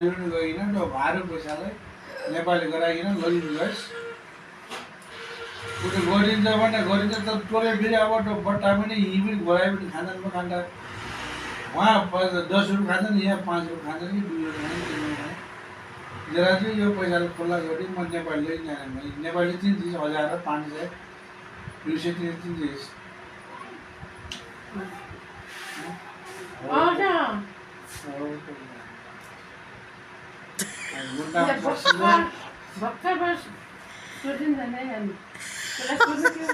गइकन त्यो भारू पैसालाई नेपाली गराइकन लगिदिनुहोस्। उसले गरिन्छ भने गरिन्छ त टोले फेरि अब त्यो बट्टा पनि यहीँ पनि घोराइ पनि खाँदैन पो खाँदा उहाँ 10 रुपियाँ खान्छन्, यहाँ 5 रुपियाँ खान्छन् कि 2 रुपियाँ खान्छन्, 3 रुपियाँ खान्छन्। जरा चाहिँ यो पैसाले खुल्ला गरी म नेपालीले जाने नेपाली चिन्थिस् 1000 500 200 चिन्थिस्। भर्खर बस सोधिन्छ नै अनि त्यसलाई सोध्नु थियो।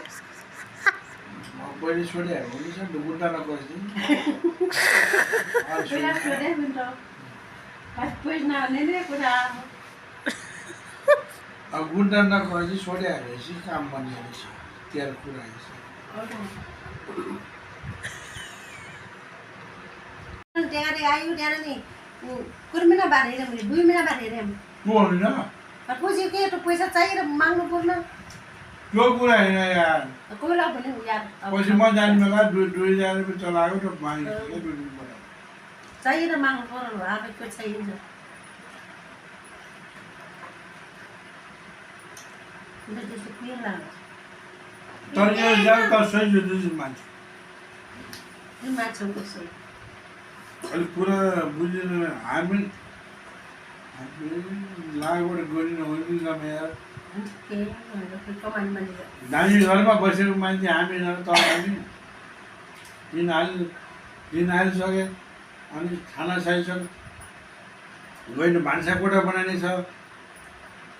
पहिले छोडे हो नि सर गुड्डा नगर्छ पहिला सोधे हुन्छ बस पैसा नहाल्ने नै कुरा अब गुड्डा नगर्छ छोडे हालेपछि काम बन्ने रहेछ तेरो कुरा रहेछ। त्यहाँ आयो त्यहाँ नि कुर्मिना बार हेऱ्यौँ मैले 2 महिना बाद हेऱ्यौँ को होइन पछि के त पैसा चाहिएर माग्नु पर्न त्यो कुरा होइन यार। कोइला पनि यार पछि म जाने बेला 2000 रुपियाँ चलाएको त मागिसक्यो 2 दिन बाद चाहिएर माग्नु पर्यो आफैको चाहिन्छ। त्यस्तो के लाग्छ तर यो जान त सही जुझ्छ मान्छे त्यो मान्छे कसो अलि पुरा बुझेन हामी लागबाट गरिन होइन जम्मे यार। के भनेर कमानी मान्छे दामी घरमा बसेको मान्छे हामी त हामी दिन हालिसके अनि खाना खाइसक्यो गइन भान्सा कोठा बनाइने छ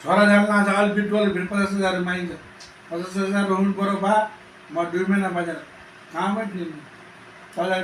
छोरा जान छ अलि बिटुवाले फेरि 50,000 मागिन्छ 50,000 हुनु पऱ्यो बा म 2 महिना बजेर कहाँबाट दिनु तँलाई